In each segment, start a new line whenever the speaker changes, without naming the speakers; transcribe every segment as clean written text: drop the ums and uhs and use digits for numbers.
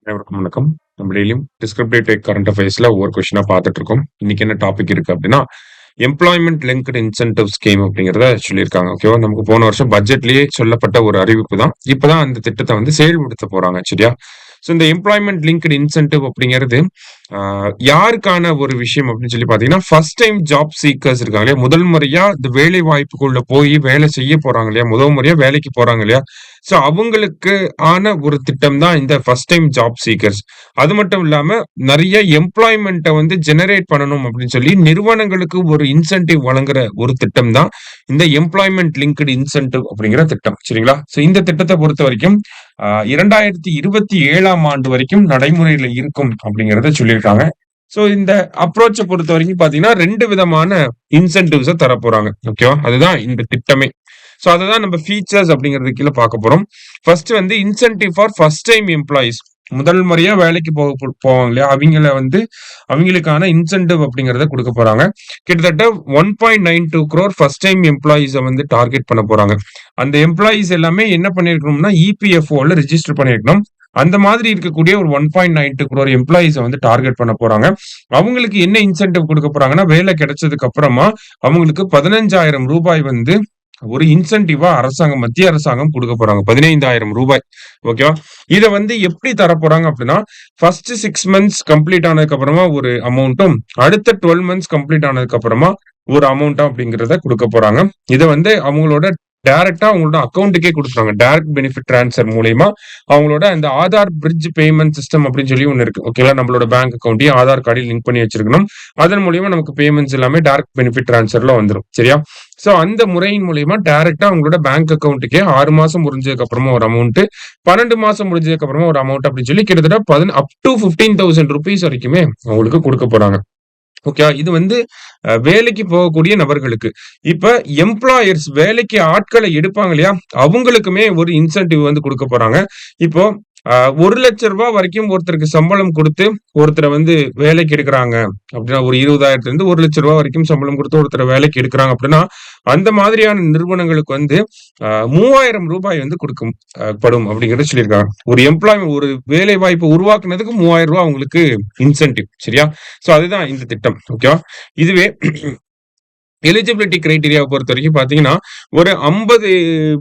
அனைவருக்கும் வணக்கம். நம்ம டெய்லியும் டிஸ்கிரிப்டிவ் டேக் கரண்ட் அஃபேர்ஸ்ல ஒவ்வொரு கொஸ்டினா பார்த்துட்டு இருக்கோம். இன்னைக்கு என்ன டாபிக் இருக்கு அப்படின்னா, எம்ப்ளாய்மெண்ட் லிங்க்டு இன்சென்டிவ் ஸ்கீம் அப்படிங்கிறத சொல்லியிருக்காங்க. ஓகேவா? நமக்கு போன வருஷம் பட்ஜெட்லயே சொல்லப்பட்ட ஒரு அறிவிப்பு தான். இப்பதான் அந்த திட்டத்தை வந்து செயல்படுத்த போறாங்க. சரியா? ஸோ இந்த எம்ப்ளாய்மெண்ட் லிங்க்டு இன்சென்டிவ் அப்படிங்கிறது யாருக்கான ஒரு விஷயம் அப்படின்னு சொல்லி பாத்தீங்கன்னா, ஃபர்ஸ்ட் டைம் ஜாப் சீக்கர்ஸ் இருக்காங்க இல்லையா? முதல் முறையா இந்த வேலை வாய்ப்புக்குள்ள போய் வேலை செய்ய போறாங்க இல்லையா? முதல் முறையா வேலைக்கு போறாங்க இல்லையா? ஸோ அவங்களுக்கு ஆன ஒரு திட்டம் தான் இந்த ஃபர்ஸ்ட் டைம் ஜாப் சீக்கர்ஸ். அது மட்டும் இல்லாம நிறைய எம்ப்ளாய்மெண்ட்டை வந்து ஜெனரேட் பண்ணணும் அப்படின்னு சொல்லி நிறுவனங்களுக்கு ஒரு இன்சென்டிவ் வழங்குற ஒரு திட்டம் தான் இந்த எம்ப்ளாய்மெண்ட் லிங்க்டு இன்சென்டிவ் அப்படிங்கிற திட்டம். சரிங்களா? ஸோ இந்த திட்டத்தை பொறுத்த வரைக்கும் 2027ஆம் ஆண்டு வரைக்கும் நடைமுறையில இருக்கும் அப்படிங்கறத சொல்லியிருக்காங்க. சோ இந்த அப்ரோச்ச பொறுத்த வரைக்கும் பாத்தீங்கன்னா 2 விதமான இன்சென்டிவ்ஸ தர போறாங்க. ஓகேவா? அதுதான் இந்த திட்டமே. சோ அததான் நம்ம ஃபீச்சர்ஸ் அப்படிங்கிறது கீழ பார்க்க போறோம். ஃபர்ஸ்ட் வந்து incentive for first time employees. முதல் முறையா வேலைக்கு போவாங்க இல்லையா? அவங்களுக்கான இன்சென்டிவ் அப்படிங்கறத கொடுக்க போறாங்க. கிட்டத்தட்ட 1.92 crore ஃபர்ஸ்ட் டைம் எம்ப்ளாயீஸ வந்து டார்கெட் பண்ண போறாங்க. அந்த எம்ப்ளாயீஸ் எல்லாமே என்ன பண்ணிருக்கணும்னா இபிஎஃப்ஓல ரெஜிஸ்டர் பண்ணிருக்கணும். அந்த மாதிரி இருக்கக்கூடிய ஒரு 1.92 crore எம்ப்ளாயீஸ வந்து டார்கெட் பண்ண போறாங்க. அவங்களுக்கு என்ன இன்சென்டிவ் கொடுக்க போறாங்கன்னா, வேலை கிடைச்சதுக்கு அப்புறமா அவங்களுக்கு 15,000 ரூபாய் வந்து ஒரு இன்சென்டிவா மத்திய அரசாங்கம் கொடுக்க போறாங்க. 15,000 ரூபாய். ஓகேவா? இத வந்து எப்படி தர போறாங்க அப்படின்னா, ஃபர்ஸ்ட் 6 மந்த்ஸ் கம்ப்ளீட் ஆனதுக்கு அப்புறமா ஒரு அமௌண்ட்டும், அடுத்த 12 மந்த்ஸ் கம்ப்ளீட் ஆனதுக்கு அப்புறமா ஒரு அமௌண்ட்டா அப்படிங்கிறத கொடுக்க போறாங்க. இத வந்து அவங்களோட டைரக்டா அவங்களோட அக்கௌண்ட்டுக்கே கொடுத்துருவாங்க. டைரக்ட் பெனிஃபிட் டிரான்ஸ்ஃபர் மூலியமா அவங்களோட அந்த ஆதார் பிரிட்ஜ் பேமெண்ட் சிஸ்டம் அப்படின்னு சொல்லி ஒன்னு இருக்கு. ஓகேங்களா? நம்மளோட பேங்க் அக்கௌண்ட்டையும் ஆதார் கார்டையும் லிங்க் பண்ணி வச்சிருக்கணும். அதன் மூலியமா நமக்கு பேமெண்ட்ஸ் எல்லாமே டைரக்ட் பெனிஃபிட் டிரான்ஸ்ஃபர்ல வந்துடும். சரியா? சோ அந்த முறையின் மூலியமா டைரக்டா அவங்களோட பேங்க் அக்கௌண்ட்டுக்கே 6 மாசம் முடிஞ்சதுக்கு அப்புறமா ஒரு அமௌண்ட், 12 மாசம் முடிஞ்சதுக்கு அப்புறமா ஒரு அமௌண்ட் அப்படின்னு சொல்லி கிட்டத்தட்ட அப் டு 15,000 rupees வரைக்குமே அவங்களுக்கு கொடுக்க போறாங்க. ஓகே. இது வந்து வேலைக்கு போகக்கூடிய நபர்களுக்கு. இப்ப எம்ப்ளாயர்ஸ் வேலைக்கு ஆட்களை எடுப்பாங்க இல்லையா? அவங்களுக்குமே ஒரு இன்சென்டிவ் வந்து கொடுக்க போறாங்க. இப்போ 1,00,000 ரூபாய் வரைக்கும் ஒருத்தருக்கு சம்பளம் கொடுத்து ஒருத்தரை வந்து வேலைக்கு எடுக்கிறாங்க அப்படின்னா, ஒரு 20,000 இருந்து 1,00,000 ரூபாய் வரைக்கும் சம்பளம் கொடுத்து ஒருத்தரை வேலைக்கு எடுக்கிறாங்க அப்படின்னா, அந்த மாதிரியான நிறுவனங்களுக்கு வந்து 3,000 ரூபாய் வந்து படும் அப்படிங்கறத சொல்லியிருக்காங்க. ஒரு வேலை வாய்ப்பு உருவாக்குனதுக்கு 3,000 ரூபாய் அவங்களுக்கு இன்சென்டிவ். சரியா? சோ அதுதான் இந்த திட்டம். ஓகேவா? இதுவே எலிஜிபிலிட்டி கிரைட்டீரியாவை பொறுத்த வரைக்கும் பாத்தீங்கன்னா, ஒரு 50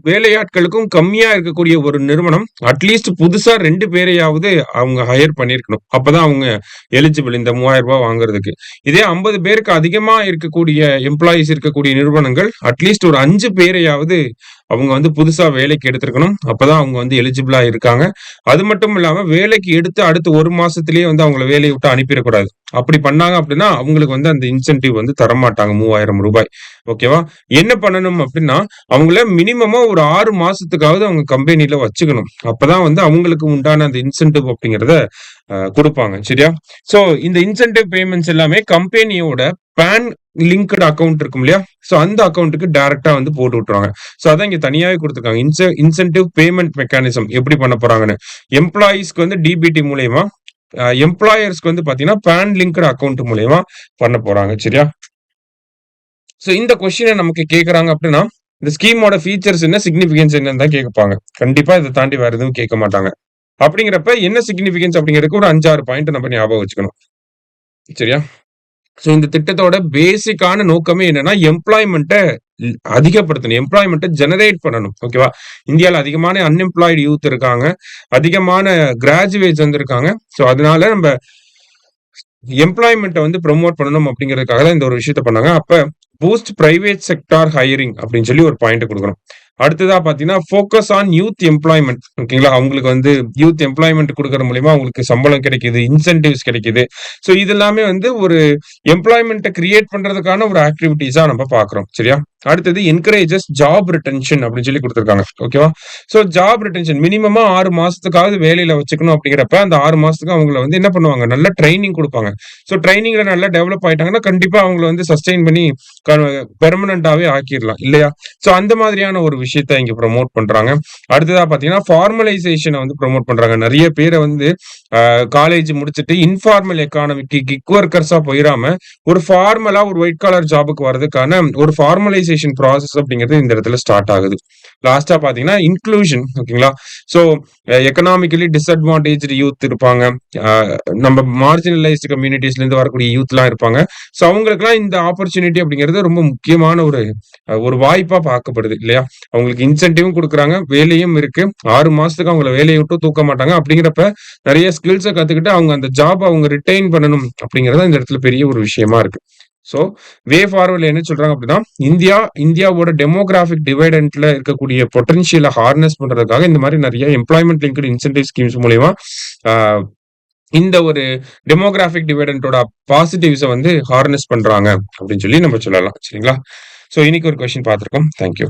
வேலையாட்களுக்கும் கம்மியா இருக்கக்கூடிய ஒரு நிறுவனம் அட்லீஸ்ட் புதுசா 2 பேரையாவது அவங்க ஹையர் பண்ணிருக்கணும். அப்பதான் அவங்க எலிஜிபிள் இந்த 3,000 ரூபாய் வாங்குறதுக்கு. இதே 50 பேருக்கு அதிகமா இருக்கக்கூடிய எம்ப்ளாயிஸ் இருக்கக்கூடிய நிறுவனங்கள் அட்லீஸ்ட் ஒரு 5 பேரையாவது அவங்க வந்து புதுசா வேலைக்கு எடுத்திருக்கணும். அப்பதான் அவங்க வந்து எலிஜிபிளா இருக்காங்க. அது மட்டும் இல்லாம வேலைக்கு எடுத்து அடுத்த 1 மாசத்திலேயே வந்து அவங்கள வேலையை விட்டு அனுப்பிடக்கூடாது. அப்படி பண்ணாங்க அப்படின்னா அவங்களுக்கு வந்து அந்த இன்சென்டிவ் வந்து தரமாட்டாங்க 3,000 ரூபாய். ஓகேவா? என்ன பண்ணணும் அப்படின்னா, அவங்கள மினிமமா ஒரு 6 மாசத்துக்காவது அவங்க கம்பெனில வச்சுக்கணும். அப்பதான் வந்து அவங்களுக்கு உண்டான அந்த இன்சென்டிவ் அப்படிங்கறத கொடுப்பாங்க. சரியா? சோ இந்த இன்சென்டிவ் பேமெண்ட்ஸ் எல்லாமே கம்பெனியோட பேன் லிங்க்டு அக்கவுண்ட் இருக்கும் இல்லையா? சோ அந்த அக்கவுண்ட்டுக்கு டைரக்டா வந்து போட்டு விட்டுருவாங்க. சோ அதான் இங்க தனியாவே கொடுத்திருக்காங்க. இன்சென்டிவ் பேமெண்ட் மெக்கானிசம் எப்படி பண்ண போறாங்கன்னு. எம்ப்ளாயிஸ்க்கு வந்து டிபிடி மூலியமா, எம்ப்ளாயர்ஸ்க்கு வந்து பாத்தீங்கன்னா பேன் லிங்க்டு அக்கவுண்ட் மூலியமா பண்ண போறாங்க. சரியா? சோ இந்த கொஸ்டினை நமக்கு கேக்குறாங்க அப்படின்னா, இந்த ஸ்கீமோட ஃபீச்சர்ஸ் என்ன, சிக்னிபிகன்ஸ் என்னன்னு தான் கேட்பாங்க. கண்டிப்பா இதை தாண்டி வேற எதுவும் கேட்க மாட்டாங்க. அப்படிங்கிறப்ப என்ன சிக்னிபிகன்ஸ் அப்படிங்கிறதுக்கு ஒரு 5-6 பாயிண்ட் நம்ம ஞாபகம் வச்சுக்கணும். சரியா? சோ இந்த திட்டத்தோட பேசிக்கான நோக்கமே என்னன்னா, எம்ப்ளாய்மெண்ட்டை அதிகப்படுத்தணும். எம்ப்ளாய்மெண்ட்டை ஜெனரேட் பண்ணணும். ஓகேவா? இந்தியால அதிகமான அன்எம்ப்ளாய்டு யூத் இருக்காங்க. அதிகமான கிராஜுவேட்ஸ் வந்து இருக்காங்க. சோ அதனால நம்ம எம்ப்ளாய்மெண்ட்டை வந்து ப்ரொமோட் பண்ணணும் அப்படிங்கிறதுக்காக தான் இந்த ஒரு விஷயத்த பண்ணாங்க. அப்ப பூஸ்ட் பிரைவேட் செக்டார் ஹையரிங் அப்படின்னு சொல்லி ஒரு பாயிண்ட் கொடுக்கணும். அடுத்ததா பாத்தீங்கன்னா, ஃபோக்கஸ் ஆன் யூத் எம்ப்ளாய்மெண்ட். ஓகேங்களா? அவங்களுக்கு வந்து யூத் எம்ப்ளாய்மெண்ட் கொடுக்கற மூலியமா அவங்களுக்கு சம்பளம் கிடைக்குது, இன்சென்டிவ்ஸ் கிடைக்குது. சோ இது எல்லாமே வந்து ஒரு எம்ப்ளாய்மெண்ட்டை கிரியேட் பண்றதுக்கான ஒரு ஆக்டிவிட்டிஸா நம்ம பாக்குறோம். சரியா? அடுத்தது என்கரேஜஸ் ஜாப் ரிட்டென்ஷன் அப்படின்னு சொல்லி கொடுத்திருக்காங்க. ஓகேவா? சோ ஜாப் ரிட்டென்ஷன் மினிமமா 6 மாசத்துக்காவது வேலையில வச்சுக்கணும் அப்படிங்கிறப்ப அந்த 6 மாசத்துக்கு அவங்களை வந்து என்ன பண்ணுவாங்க, நல்ல ட்ரைனிங் கொடுப்பாங்க. சோ ட்ரைனிங்ல நல்லா டெவலப் ஆயிட்டாங்கன்னா கண்டிப்பா அவங்களை வந்து சஸ்டெயின் பண்ணி பெர்மனண்டாவே ஆக்கிடலாம் இல்லையா? சோ அந்த மாதிரியான ஒரு விஷயத்தை இங்க ப்ரமோட் பண்றாங்க. அடுத்ததா பாத்தீங்கன்னா, ஃபார்மலைசேஷனை வந்து ப்ரமோட் பண்றாங்க. நிறைய பேரை வந்து காலேஜ் முடிச்சுட்டு இன்ஃபார்மல் எக்கானமிக்கு கிக் ஒர்க்கர்ஸா போயிடாம ஒரு ஃபார்மலா ஒரு ஒயிட் காலர் ஜாபுக்கு வர்றதுக்கான ஒரு ஃபார்மலைசேஷன் மாடர்னைசேஷன் ப்ராசஸ் அப்படிங்கிறது இந்த இடத்துல ஸ்டார்ட் ஆகுது. லாஸ்டா பாத்தீங்கன்னா இன்க்ளூஷன். ஓகேங்களா? ஸோ எக்கனாமிக்கலி டிஸ்அட்வான்டேஜ்டு யூத் இருப்பாங்க. அஹ் நம்ம மார்ஜினலைஸ்டு கம்யூனிட்டிஸ்ல இருந்து வரக்கூடிய யூத்லாம் இருப்பாங்க. ஸோ அவங்களுக்குலாம் இந்த ஆப்பர்ச்சுனிட்டி அப்படிங்கிறது ரொம்ப முக்கியமான ஒரு வாய்ப்பா பார்க்கப்படுது இல்லையா? அவங்களுக்கு இன்சென்டிவும் கொடுக்குறாங்க, வேலையும் இருக்கு. 6 மாசத்துக்கு அவங்கள வேலையை விட்டு தூக்க மாட்டாங்க. அப்படிங்கிறப்ப நிறைய ஸ்கில்ஸை கத்துக்கிட்டு அவங்க அந்த ஜாப் அவங்க ரிட்டைன் பண்ணணும் அப்படிங்கறது இந்த இடத்துல பெரிய ஒரு விஷயமா இருக்கு. ஸோ வே ஃபார்வர்ட்ல என்ன சொல்றாங்க அப்படின்னா, இந்தியாவோட டெமோகிராபிக் டிவைடன்ட்ல இருக்கக்கூடிய பொட்டன்ஷியலை ஹார்னஸ் பண்றதுக்காக இந்த மாதிரி நிறைய எம்ப்ளாய்மெண்ட் லிங்க்டு இன்சென்டிவ் ஸ்கீம்ஸ் மூலியமா ஆஹ் இந்த ஒரு டெமோகிராபிக் டிவைடன்டோட பாசிட்டிவ்ஸை வந்து ஹார்னஸ் பண்றாங்க அப்படின்னு சொல்லி நம்ம சொல்லலாம். சரிங்களா? ஸோ இன்னைக்கு ஒரு கொஸ்டின் பார்த்திருக்கோம். தேங்க்யூ.